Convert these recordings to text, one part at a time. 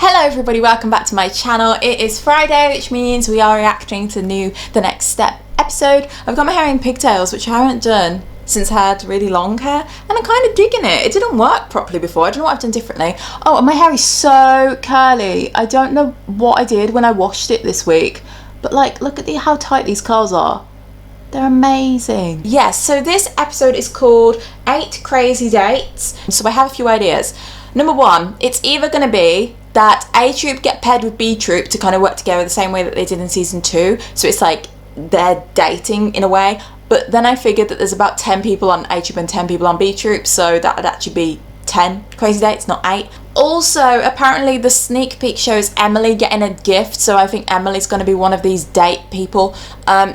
Hello everybody, welcome back to my channel. It is Friday, which means we are reacting to The Next Step episode. I've got my hair in pigtails, which I haven't done since I had really long hair, and I'm kind of digging it. It didn't work properly before. I don't know what I've done differently. Oh, and my hair is so curly. I don't know what I did when I washed it this week, but like, look at how tight these curls are. They're amazing. Yes, so this episode is called 8 Crazy Dates. So I have a few ideas. Number one, it's either going to be that A Troop get paired with B Troop to kind of work together the same way that they did in season 2. So it's like they're dating in a way. But then I figured that there's about 10 people on A Troop and 10 people on B Troop. So that would actually be 10 crazy dates, not 8. Also, apparently the sneak peek shows Emily getting a gift. So I think Emily's going to be one of these date people.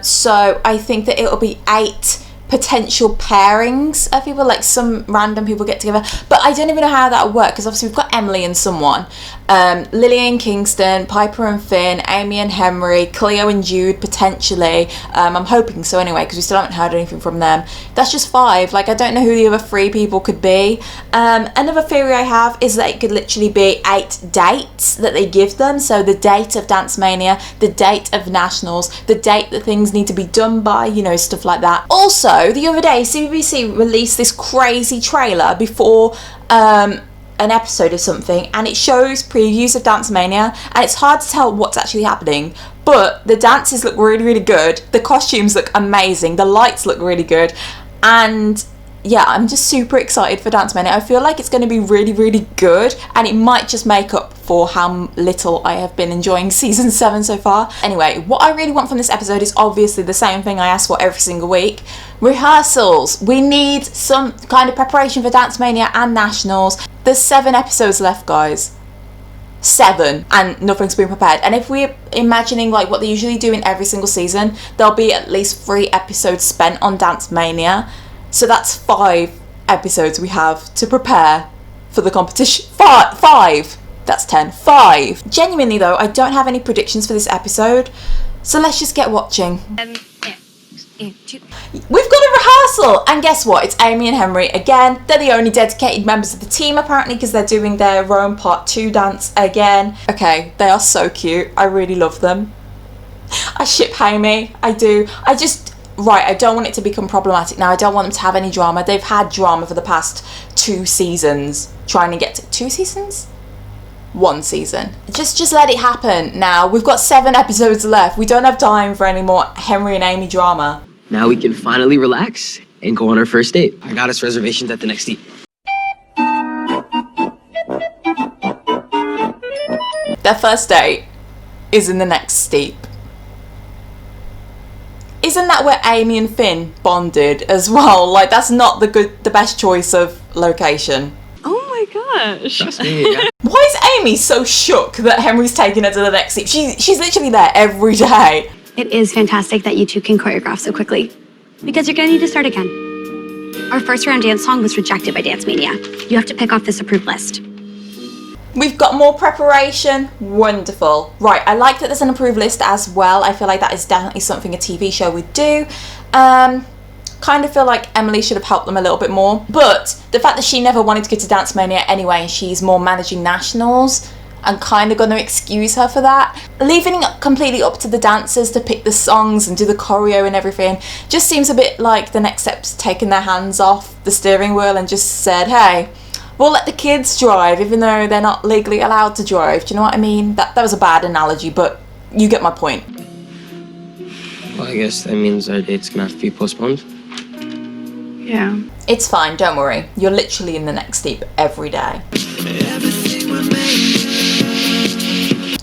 So I think that it'll be 8 potential pairings of people, like some random people get together, but I don't even know how that would work, because obviously we've got Emily and someone, Lily and Kingston, Piper and Finn, Amy and Henry, Cleo and Jude potentially. I'm hoping so anyway, because we still haven't heard anything from them. That's just 5. Like, I don't know who the other 3 people could be. Another theory I have is that it could literally be 8 dates that they give them. So the date of Dance Mania, the date of Nationals, the date that things need to be done by, you know, stuff like that. Also, the other day, CBBC released this crazy trailer before an episode of something, and it shows previews of Dance Mania, and it's hard to tell what's actually happening, but the dances look really, really good, the costumes look amazing, the lights look really good, and yeah, I'm just super excited for Dance Mania. I feel like it's going to be really, really good, and it might just make up for how little I have been enjoying season 7 so far. Anyway, what I really want from this episode is obviously the same thing I ask for every single week. Rehearsals. We need some kind of preparation for Dance Mania and Nationals. There's 7 episodes left, guys. 7, and nothing's been prepared. And if we're imagining like what they usually do in every single season, there'll be at least 3 episodes spent on Dance Mania. So that's 5 episodes we have to prepare for the competition. 5! That's 10. 5! Genuinely though, I don't have any predictions for this episode, so let's just get watching. We've got a rehearsal, and guess what? It's Amy and Henry again. They're the only dedicated members of the team apparently, because they're doing their own part 2 dance again. Okay, they are so cute. I really love them. I ship Amy. I do. Right, I don't want it to become problematic now. I don't want them to have any drama. They've had drama for the past 2 seasons. Trying to get to 2 seasons? 1 season. Just let it happen now. We've got 7 episodes left. We don't have time for any more Henry and Amy drama. Now we can finally relax and go on our first date. I got us reservations at the next steep. Their first date is in the next steep. Isn't that where Amy and Finn bonded as well? Like, that's not the best choice of location. Oh my gosh. Trust me. Why is Amy so shook that Henry's taking her to the next steep? She's literally there every day. It is fantastic that you two can choreograph so quickly, because you're gonna need to start again. Our first round dance song was rejected by Dance Mania. You have to pick off this approved list. We've got more preparation. Wonderful. Right, I like that there's an approved list as well. I feel like that is definitely something a TV show would do. Kind of feel like Emily should have helped them a little bit more. But the fact that she never wanted to go to Dance Mania anyway, and she's more managing Nationals, I'm kind of going to excuse her for that. Leaving it completely up to the dancers to pick the songs and do the choreo and everything just seems a bit like The Next Step's taken their hands off the steering wheel and just said, hey, we'll let the kids drive, even though they're not legally allowed to drive. Do you know what I mean? That was a bad analogy, but you get my point. Well, I guess that means our date's gonna have to be postponed. Yeah. It's fine, don't worry. You're literally in the next steep every day.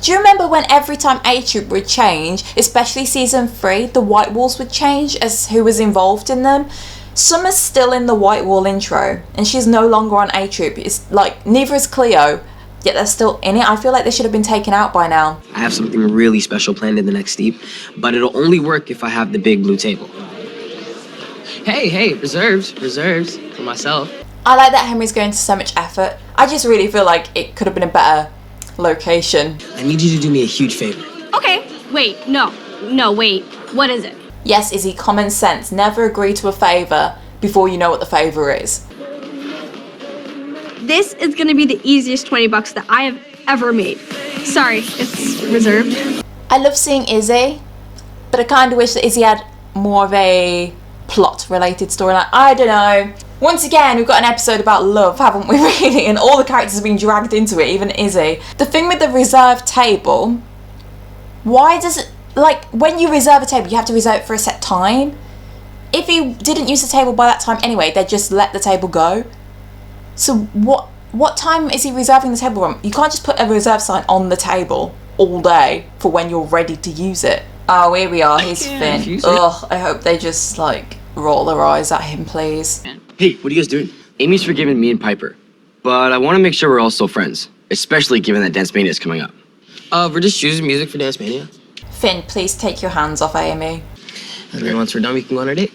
Do you remember when every time A Troop would change, especially season 3, the white walls would change as who was involved in them? Summer's still in the white wall intro, and she's no longer on A Troop. It's like, neither is Cleo, yet they're still in it. I feel like they should have been taken out by now. I have something really special planned in the next steep, but it'll only work if I have the big blue table. Hey, reserves for myself. I like that Henry's going to so much effort. I just really feel like it could have been a better location. I need you to do me a huge favor. Okay, wait, no, wait, what is it? Yes, Izzy, common sense. Never agree to a favour before you know what the favour is. This is gonna be the easiest $20 that I have ever made. Sorry, it's reserved. I love seeing Izzy, but I kind of wish that Izzy had more of a plot-related storyline. I don't know. Once again, we've got an episode about love, haven't we, really? And all the characters have been dragged into it, even Izzy. The thing with the reserved table, why does it, like, when you reserve a table, you have to reserve it for a set time? If you didn't use the table by that time anyway, they'd just let the table go. So what time is he reserving the table from? You can't just put a reserve sign on the table all day for when you're ready to use it. Oh, here we are, here's Finn. Ugh, I hope they just, like, roll their eyes at him, please. Hey, what are you guys doing? Amy's forgiven me and Piper, but I want to make sure we're all still friends, especially given that Dance Mania is coming up. We're just choosing music for Dance Mania. Finn, please take your hands off Amy. And then once we're done, we can go on our date.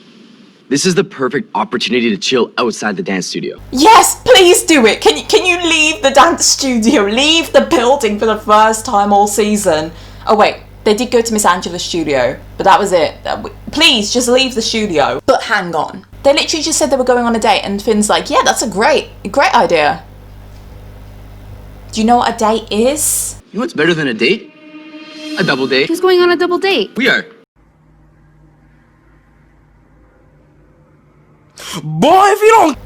This is the perfect opportunity to chill outside the dance studio. Yes, please do it. Can you leave the dance studio? Leave the building for the first time all season. Oh wait, they did go to Miss Angela's studio, but that was it. Please, just leave the studio. But hang on. They literally just said they were going on a date and Finn's like, yeah, that's a great idea. Do you know what a date is? You know what's better than a date? A double date. Who's going on a double date? We are. Boy, if you don't...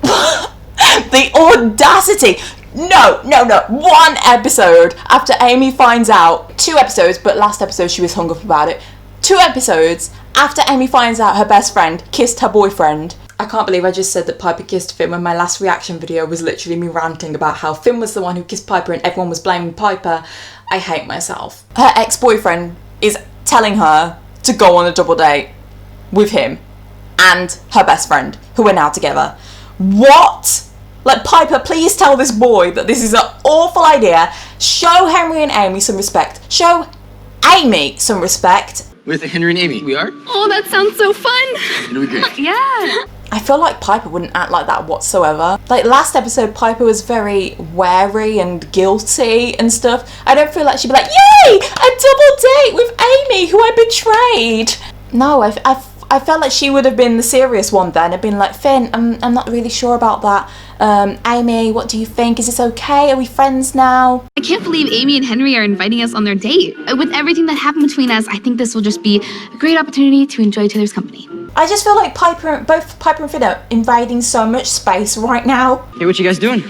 The audacity. No. 1 episode after Amy finds out. 2 episodes, but last episode she was hung up about it. 2 episodes after Amy finds out her best friend kissed her boyfriend. I can't believe I just said that Piper kissed Finn when my last reaction video was literally me ranting about how Finn was the one who kissed Piper and everyone was blaming Piper. I hate myself. Her ex-boyfriend is telling her to go on a double date with him and her best friend, who are now together. What? Like, Piper, please tell this boy that this is an awful idea. Show Henry and Amy some respect. Show Amy some respect. With Henry and Amy, we are? Oh, that sounds so fun. It'll be great. Yeah. I feel like Piper wouldn't act like that whatsoever. Like, last episode, Piper was very wary and guilty and stuff. I don't feel like she'd be like, yay, a double date with Amy, who I betrayed. No, I felt like she would have been the serious one then. I'd been like, Finn, I'm not really sure about that. Amy, what do you think? Is this okay? Are we friends now? I can't believe Amy and Henry are inviting us on their date. With everything that happened between us, I think this will just be a great opportunity to enjoy each other's company. I just feel like both Piper and Finn are invading so much space right now. Hey, what you guys doing?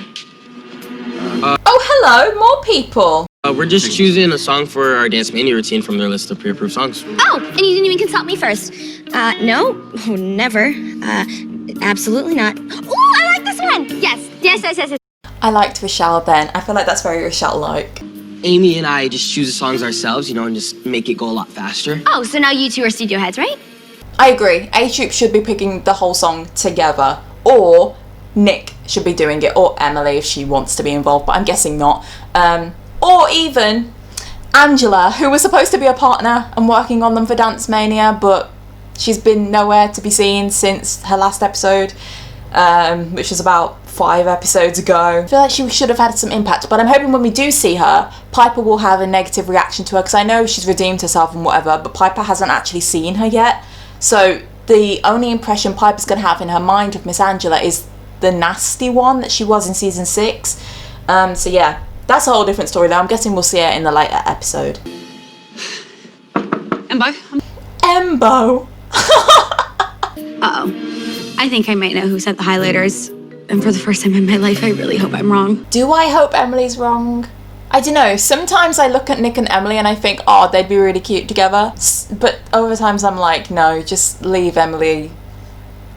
Oh, hello, more people. We're just choosing a song for our Dance Mania routine from their list of pre-approved songs. Oh, and you didn't even consult me first. No, oh, never. Absolutely not. Oh, I like this one. Yes. I liked Rochelle then. I feel like that's very Rochelle-like. Amy and I just choose the songs ourselves, you know, and just make it go a lot faster. Oh, so now you two are studio heads, right? I agree. A-Troop should be picking the whole song together, or Nick should be doing it, or Emily if she wants to be involved, but I'm guessing not. Or even Angela, who was supposed to be a partner and working on them for Dance Mania, but she's been nowhere to be seen since her last episode, which was about 5 episodes ago. I feel like she should have had some impact, but I'm hoping when we do see her, Piper will have a negative reaction to her, because I know she's redeemed herself and whatever, but Piper hasn't actually seen her yet. So the only impression Piper's going to have in her mind of Miss Angela is the nasty one that she was in season 6. So yeah, that's a whole different story though. I'm guessing we'll see her in the later episode. Embo. Uh-oh. I think I might know who sent the highlighters. And for the first time in my life, I really hope I'm wrong. Do I hope Emily's wrong? I don't know. Sometimes I look at Nick and Emily and I think, oh, they'd be really cute together. But other times I'm like, no, just leave Emily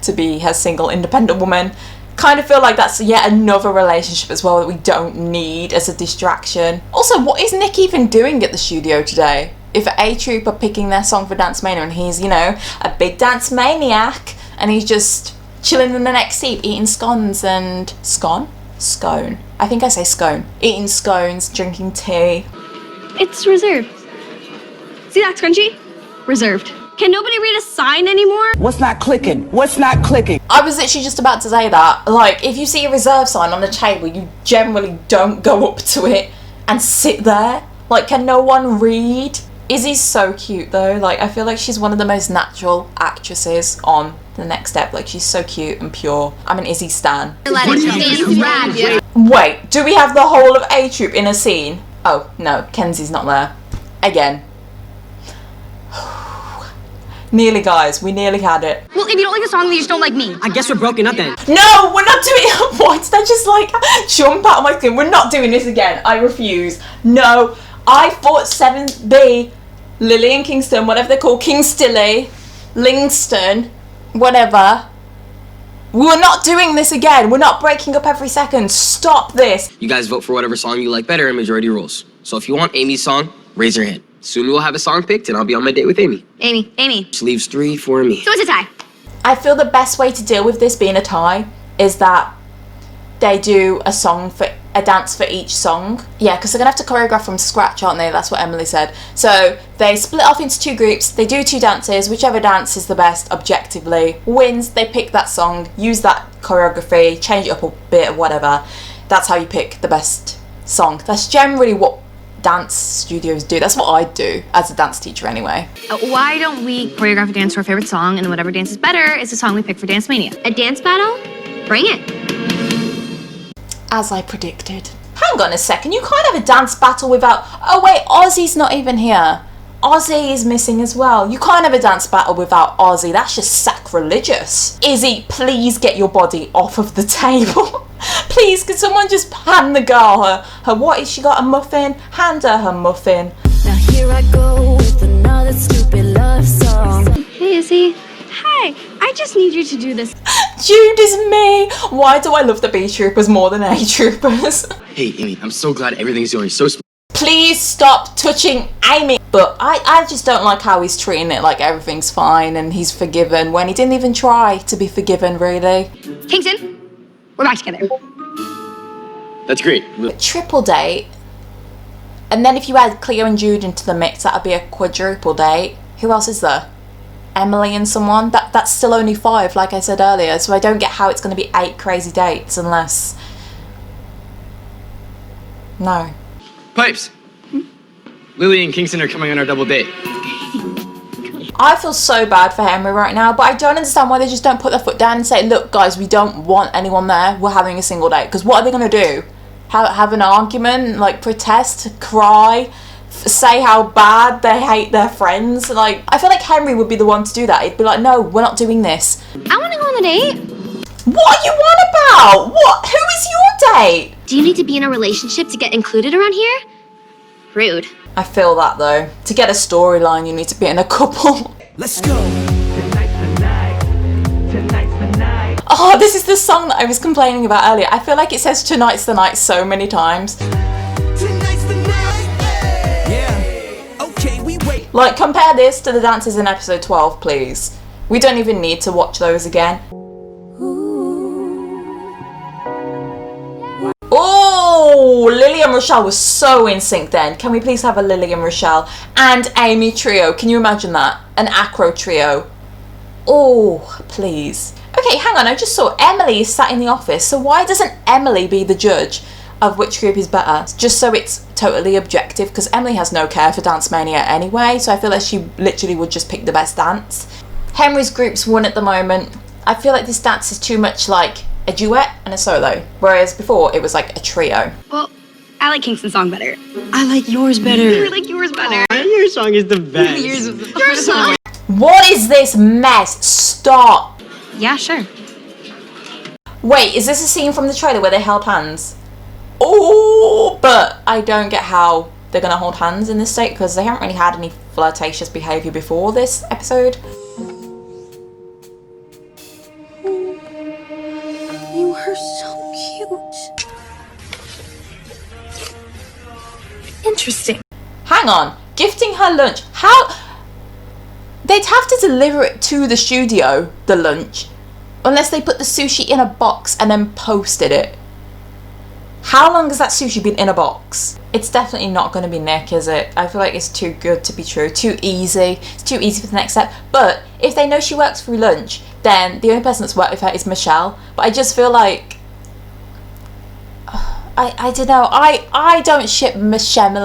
to be her single, independent woman. Kind of feel like that's yet another relationship as well that we don't need as a distraction. Also, what is Nick even doing at the studio today? If A-Troop are picking their song for Dance Mania and he's, you know, a big dance maniac and he's just chilling in the next seat eating scones and... Scone. I think I say scone. Eating scones, drinking tea. It's reserved. See that scrunchie? Reserved. Can nobody read a sign anymore? What's not clicking? I was literally just about to say that. Like, if you see a reserve sign on a table, you generally don't go up to it and sit there. Like, can no one read? Izzy's so cute though. Like, I feel like she's one of the most natural actresses on the next step. Like, she's so cute and pure. I'm an Izzy stan. Wait, do we have the whole of A-Troop in a scene? Oh, no, Kenzie's not there. Again. Nearly, guys. We nearly had it. Well, if you don't like the song, then you just don't like me. I guess we're broken up then. No, we're not doing it. Why did I just like jump out of my skin? We're not doing this again. I refuse. No, I thought 7B, Lily and Kingston, whatever they're called, Kingstilly, Lingston, whatever. We're not doing this again. We're not breaking up every second. Stop this. You guys vote for whatever song you like better and majority rules. So if you want Amy's song, raise your hand. Soon we'll have a song picked and I'll be on my date with Amy. Amy. Which leaves 3 for me. So it's a tie. I feel the best way to deal with this being a tie is that they do a dance for each song. Yeah, because they're gonna have to choreograph from scratch, aren't they? That's what Emily said. So they split off into 2 groups. They do 2 dances. Whichever dance is the best objectively wins. They pick that song, use that choreography, change it up a bit or whatever. That's how you pick the best song. That's generally what dance studios do. That's what I'd do as a dance teacher anyway. Why don't we choreograph a dance to our favorite song, and then whatever dance is better is the song we pick for Dance Mania? A dance battle? Bring it. As I predicted. Hang on a second, you can't have a dance battle without... Oh wait, Ozzy's not even here. Ozzy is missing as well. You can't have a dance battle without Ozzy. That's just sacrilegious. Izzy, please get your body off of the table. Please, could someone just hand the girl her what is she got, a muffin? Hand her muffin. Now here I go with another stupid love song. Hey, Izzy. Hi. I just need you to do this. Jude is me. Why do I love the B Troopers more than A Troopers? Hey, Amy, I'm so glad everything's going so smooth. Please stop touching Amy. But I just don't like how he's treating it like everything's fine and he's forgiven when he didn't even try to be forgiven, really. Kingston, we're back together. That's great. Triple date. And then if you add Cleo and Jude into the mix, that'd be a quadruple date. Who else is there? Emily and someone? That's still only 5, like I said earlier. So I don't get how it's going to be 8 crazy dates unless... No. Pipes! Lily and Kingston are coming on our double date. I feel so bad for Henry right now, but I don't understand why they just don't put their foot down and say, look guys, we don't want anyone there, we're having a single date. Because what are they going to do? Have an argument, like protest, cry, say how bad they hate their friends? Like, I feel like Henry would be the one to do that. He'd be like, no, we're not doing this. I want to go on the date. What are you on about? What? Who is your date? Do you need to be in a relationship to get included around here? Rude. I feel that though. To get a storyline, you need to be in a couple. Let's go. Tonight's the night. Tonight's the night. Oh, this is the song that I was complaining about earlier. I feel like it says tonight's the night so many times. Tonight's the night. Yeah. Okay, we wait. Like, compare this to the dances in episode 12, please. We don't even need to watch those again. Oh, Lily and Rochelle was so in sync then. Can we please have a Lily and Rochelle and Amy trio? Can you imagine that? An acro trio. Oh, please. Okay, hang on. I just saw Emily is sat in the office. So why doesn't Emily be the judge of which group is better? Just so it's totally objective, because Emily has no care for Dance Mania anyway. So I feel like she literally would just pick the best dance. Henry's group's won at the moment. I feel like this dance is too much like a duet and a solo, whereas before it was like a trio. Well, I like Kingston's song better. I like yours better. I like yours better. Your song is the best. Yours is the Your song. What is this mess? Stop. Yeah, sure. Wait, is this a scene from the trailer where they held hands? Oh, but I don't get how they're gonna hold hands in this state because they haven't really had any flirtatious behaviour before this episode. You are so cute. Interesting. Hang on, gifting her lunch. How? They'd have to deliver it to the studio, the lunch, unless they put the sushi in a box and then posted it. How long has that sushi been in a box? It's definitely not going to be Nick, is it? I feel like it's too good to be true, too easy. It's too easy for the next step. But if they know she works through lunch, then the only person that's worked with her is Michelle. But I just feel like, I don't know, I don't ship Michelle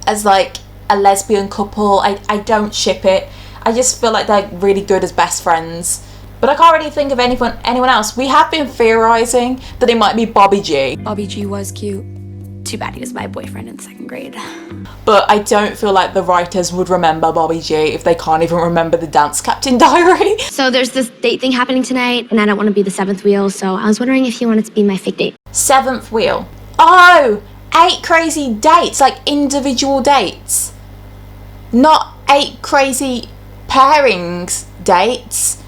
as like a lesbian couple. I don't ship it. I just feel like they're really good as best friends. But I can't really think of anyone else. We have been theorising that it might be Bobby G. Bobby G was cute. Too bad he was my boyfriend in 2nd grade. But I don't feel like the writers would remember Bobby G if they can't even remember the Dance Captain Diary. So there's this date thing happening tonight, and I don't want to be the 7th wheel, so I was wondering if you wanted to be my fake date. 7th wheel. Oh, 8 crazy dates, like individual dates. Not 8 crazy pairings dates.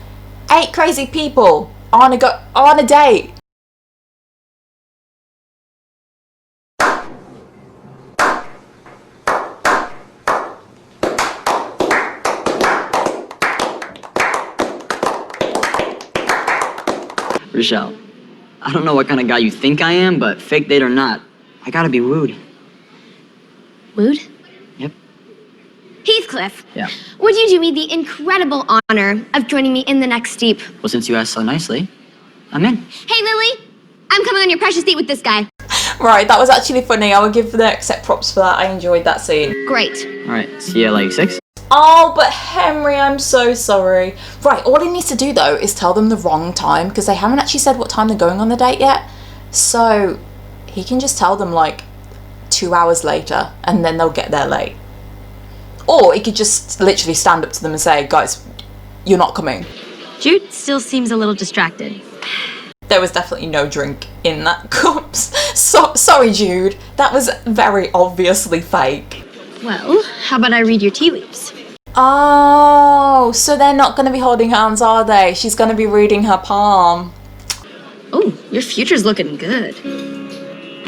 8 crazy people on a date. Rochelle, I don't know what kind of guy you think I am, but fake date or not, I gotta be wooed. Wooed? Yep. Heathcliff, Yeah. would you do me the incredible honor of joining me in the next steep? Well, since you asked so nicely, I'm in. Hey, Lily, I'm coming on your precious date with this guy. Right, that was actually funny. I would give the accept props for that. I enjoyed that scene. Great. All right, see you at like 6. Oh, but Henry, I'm so sorry. Right, all he needs to do though is tell them the wrong time because they haven't actually said what time they're going on the date yet. So he can just tell them like 2 hours later and then they'll get there late. Or he could just literally stand up to them and say, guys, you're not coming. Jude still seems a little distracted. There was definitely no drink in that cup. Sorry, Jude. That was very obviously fake. Well, how about I read your tea leaves? Oh, so they're not going to be holding hands, are they? She's going to be reading her palm. Oh, your future's looking good.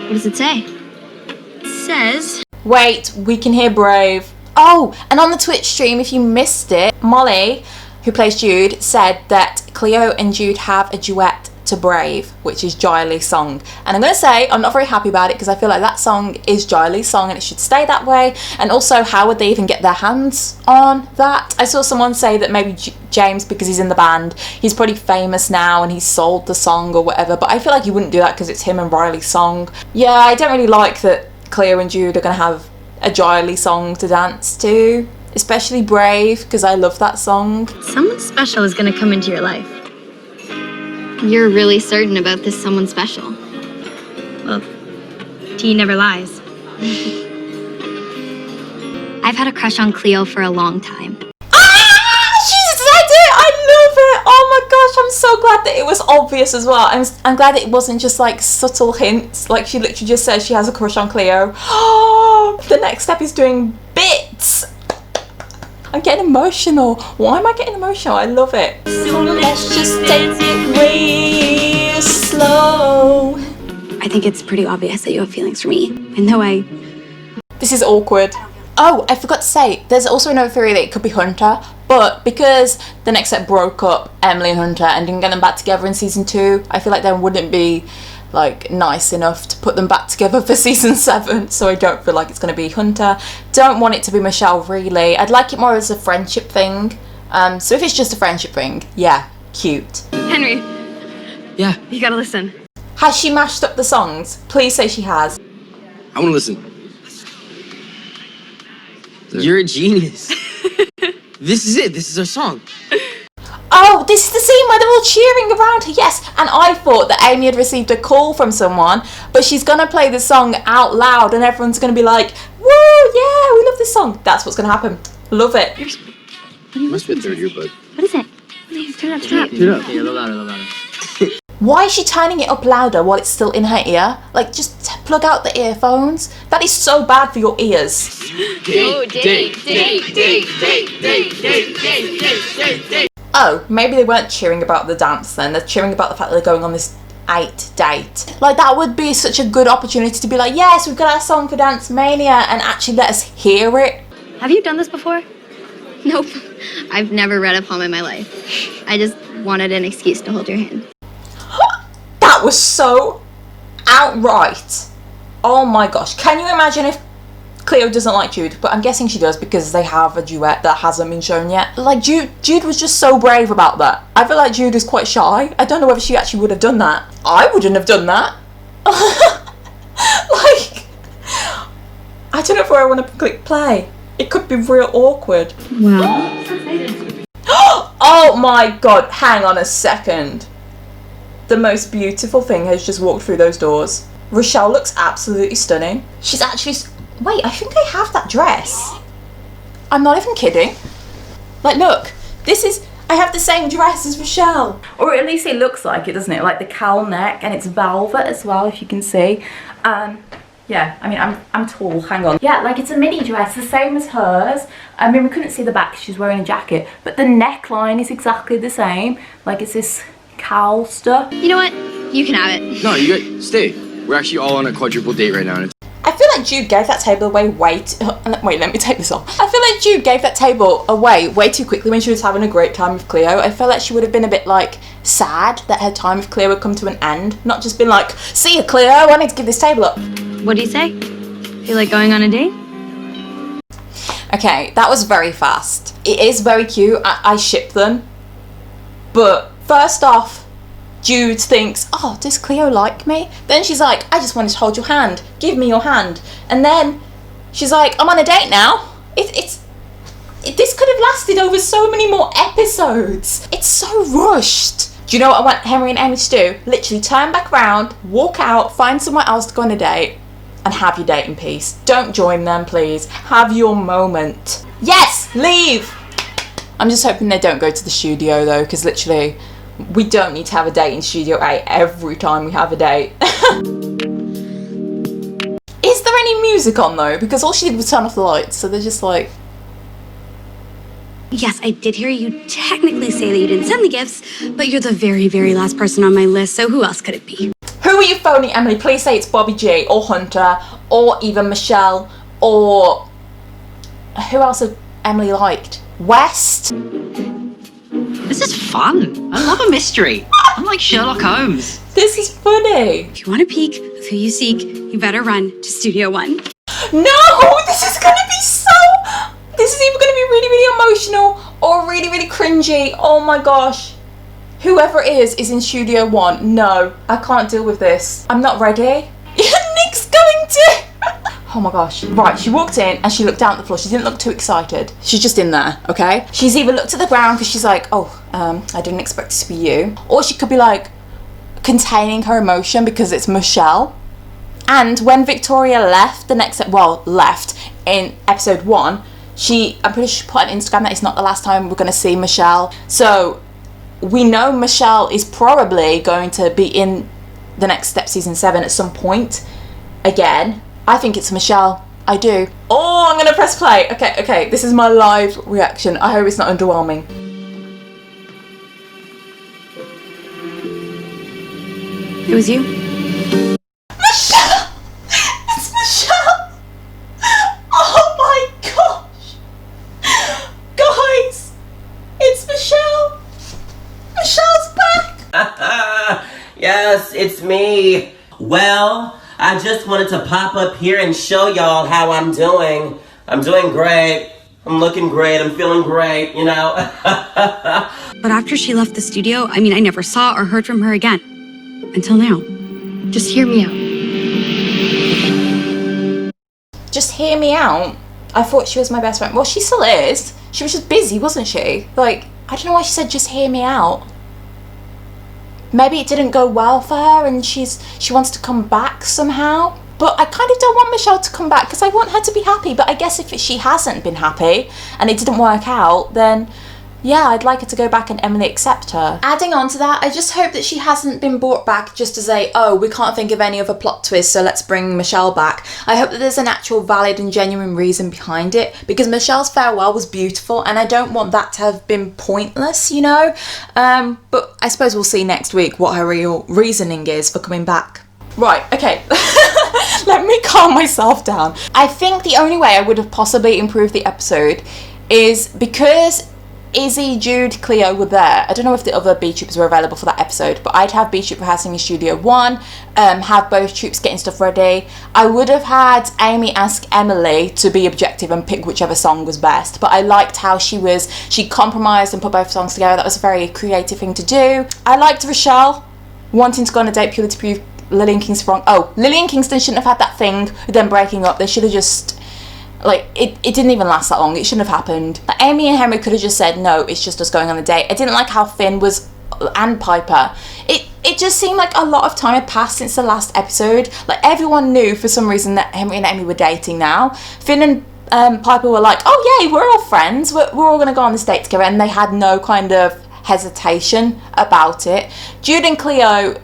What does it say? It says... Wait, we can hear Brave. Oh, and on the Twitch stream, if you missed it, Molly, who plays Jude, said that Cleo and Jude have a duet to Brave, which is Jai Lee's song. And I'm going to say I'm not very happy about it because I feel like that song is Jai Lee's song and it should stay that way. And also, how would they even get their hands on that? I saw someone say that maybe James, because he's in the band, he's pretty famous now and he's sold the song or whatever, but I feel like he wouldn't do that because it's him and Riley's song. Yeah, I don't really like that Cleo and Jude are going to have a Jai Lee song to dance to, especially Brave, because I love that song. Someone special is gonna come into your life. You're really certain about this someone special. Well, tea never lies. I've had a crush on Cleo for a long time. She said it! I love it! Oh my gosh, I'm so glad that it was obvious as well. I'm glad it wasn't just like subtle hints. Like she literally just says she has a crush on Cleo. Oh, the next step is doing bits. I'm getting emotional. Why am I getting emotional? I love it. So let's just take it real slow. I think it's pretty obvious that you have feelings for me. And though This is awkward. Oh, I forgot to say, there's also another theory that it could be Hunter, but because the next set broke up Emily and Hunter and didn't get them back together in season 2, I feel like there wouldn't be like nice enough to put them back together for season 7, so I don't feel like it's going to be Hunter. Don't want it to be Michelle, really. I'd like it more as a friendship thing. So if it's just a friendship thing, yeah, cute. Henry, Yeah. you gotta listen. Has she mashed up the songs? Please say she has. I want to listen. You're a genius. This is it. This is our song. Oh, this is the scene where they're all cheering around her, yes. And I thought that Amy had received a call from someone, but she's going to play the song out loud and everyone's going to be like, woo, yeah, we love this song. That's what's going to happen. Love it. Must be a third year, bud. What is it? Turn it up, turn it up. Turn it up. Yeah, a little louder, a little louder. Why is she turning it up louder while it's still in her ear? Like, just plug out the earphones. That is so bad for your ears. Oh, maybe they weren't cheering about the dance then. They're cheering about the fact that they're going on this 8 date. Like, that would be such a good opportunity to be like, yes, we've got our song for Dance Mania, and actually let us hear it. Have you done this before? Nope. I've never read a poem in my life. I just wanted an excuse to hold your hand. That was so outright. Oh my gosh. Can you imagine if Cleo doesn't like Jude? But I'm guessing she does because they have a duet that hasn't been shown yet. Like, Jude was just so brave about that. I feel like Jude is quite shy. I don't know whether she actually would have done that. I wouldn't have done that. Like, I don't know if I want to click play. It could be real awkward. Well, Oh my god, hang on a second. The most beautiful thing has just walked through those doors. Rochelle looks absolutely stunning. She's actually... Wait, I think I have that dress. I'm not even kidding. Like, look, this is... I have the same dress as Rochelle. Or at least it looks like it, doesn't it? Like the cowl neck, and it's velvet as well, if you can see. Yeah, I mean, I'm tall, hang on. Yeah, like it's a mini dress, the same as hers. I mean, we couldn't see the back, she's wearing a jacket, but the neckline is exactly the same. Like it's this cowl stuff. You know what? You can have it. No, you guys stay. We're actually all on a quadruple date right now. And I feel like Jude gave that table away wait, let me take this off. I feel like Jude gave that table away way too quickly when she was having a great time with Cleo. I felt like she would have been a bit like sad that her time with Cleo would come to an end, not just been like, see ya Cleo, I need to give this table up. What do you say? Feel like going on a date? Okay, that was very fast. It is very cute, I ship them. But first off, Jude thinks, oh, does Cleo like me? Then she's like, I just wanted to hold your hand. Give me your hand. And then she's like, I'm on a date now. This could have lasted over so many more episodes. It's so rushed. Do you know what I want Henry and Amy to do? Literally turn back around, walk out, find somewhere else to go on a date, and have your date in peace. Don't join them, please. Have your moment. Yes, leave. I'm just hoping they don't go to the studio though, because literally, we don't need to have a date in Studio 8 every time we have a date. Is there any music on though? Because all she did was turn off the lights, so they're just like... Yes, I did hear you technically say that you didn't send the gifts, but you're the very, very last person on my list, so who else could it be? Who are you phoning, Emily? Please say it's Bobby G or Hunter or even Michelle or... Who else have Emily liked? West? This is fun. I love a mystery. I'm like Sherlock Holmes. This is funny. If you want a peek of who you seek, you better run to Studio 1. No, this is gonna be so... This is either gonna be really, really emotional or really, really cringy. Oh my gosh. Whoever it is in Studio 1. No, I can't deal with this. I'm not ready. Nick's going to... Oh my gosh. Right, she walked in and she looked down at the floor. She didn't look too excited. She's just in there, okay? She's either looked at the ground because she's like, oh, I didn't expect this to be you. Or she could be like containing her emotion because it's Michelle. And when Victoria left left in episode 1, I'm pretty sure she put on Instagram that it's not the last time we're going to see Michelle. So we know Michelle is probably going to be in the next step season 7 at some point again. I think it's Michelle. I do. Oh, I'm gonna press play. Okay, this is my live reaction. I hope it's not underwhelming. It was you? Michelle! It's Michelle! Oh my gosh! Guys! It's Michelle! Michelle's back! Yes, it's me. Well, I just wanted to pop up here and show y'all how I'm doing. I'm doing great. I'm looking great. I'm feeling great, you know. But after she left the studio, I mean, I never saw or heard from her again. Until now. Just hear me out. Just hear me out? I thought she was my best friend. Well, she still is. She was just busy, wasn't she? Like, I don't know why she said just hear me out. Maybe it didn't go well for her and she wants to come back somehow. But I kind of don't want Michelle to come back because I want her to be happy. But I guess if she hasn't been happy and it didn't work out, then yeah, I'd like her to go back and Emily accept her. Adding on to that, I just hope that she hasn't been brought back just to say, oh, we can't think of any other plot twist, so let's bring Michelle back. I hope that there's an actual valid and genuine reason behind it, because Michelle's farewell was beautiful and I don't want that to have been pointless, you know? But I suppose we'll see next week what her real reasoning is for coming back. Right, okay. Let me calm myself down. I think the only way I would have possibly improved the episode is because Izzy, Jude, Cleo were there. I don't know if the other B troopers were available for that episode, but I'd have B troop rehearsing in Studio 1, have both troops getting stuff ready. I would have had Amy ask Emily to be objective and pick whichever song was best, but I liked how she compromised and put both songs together. That was a very creative thing to do. I liked Rochelle wanting to go on a date purely to prove Lillian Kingston wrong. Oh, Lillian Kingston shouldn't have had that thing with them breaking up. They should have just... Like, it didn't even last that long. It shouldn't have happened. Like, Amy and Henry could have just said, no, it's just us going on a date. I didn't like how Finn was, and Piper. it just seemed like a lot of time had passed since the last episode. Like, everyone knew for some reason that Henry and Amy were dating now. Finn and Piper were like, oh yay, we're all friends, we're all gonna go on this date together, and they had no kind of hesitation about it. Jude and Cleo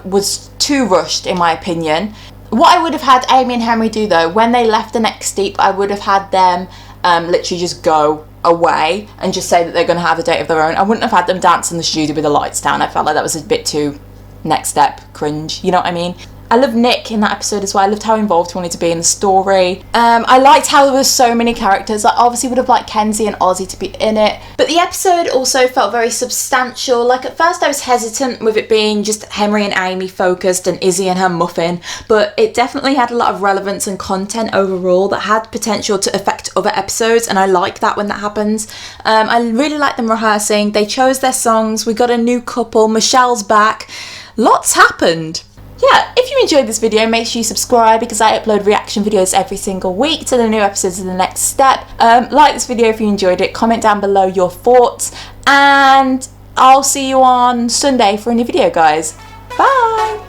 was too rushed, in my opinion. What I would have had Amy and Henry do though, when they left the next steep, I would have had them literally just go away and just say that they're going to have a date of their own. I wouldn't have had them dance in the studio with the lights down. I felt like that was a bit too next step cringe, you know what I mean? I loved Nick in that episode as well. I loved how involved he wanted to be in the story. I liked how there was so many characters. I obviously would have liked Kenzie and Ozzy to be in it. But the episode also felt very substantial. Like, at first I was hesitant with it being just Henry and Amy focused and Izzy and her muffin. But it definitely had a lot of relevance and content overall that had potential to affect other episodes. And I like that when that happens. I really like them rehearsing. They chose their songs. We got a new couple. Michelle's back. Lots happened. Yeah, if you enjoyed this video, make sure you subscribe because I upload reaction videos every single week to the new episodes of The Next Step. Like this video if you enjoyed it, comment down below your thoughts, and I'll see you on Sunday for a new video, guys. Bye!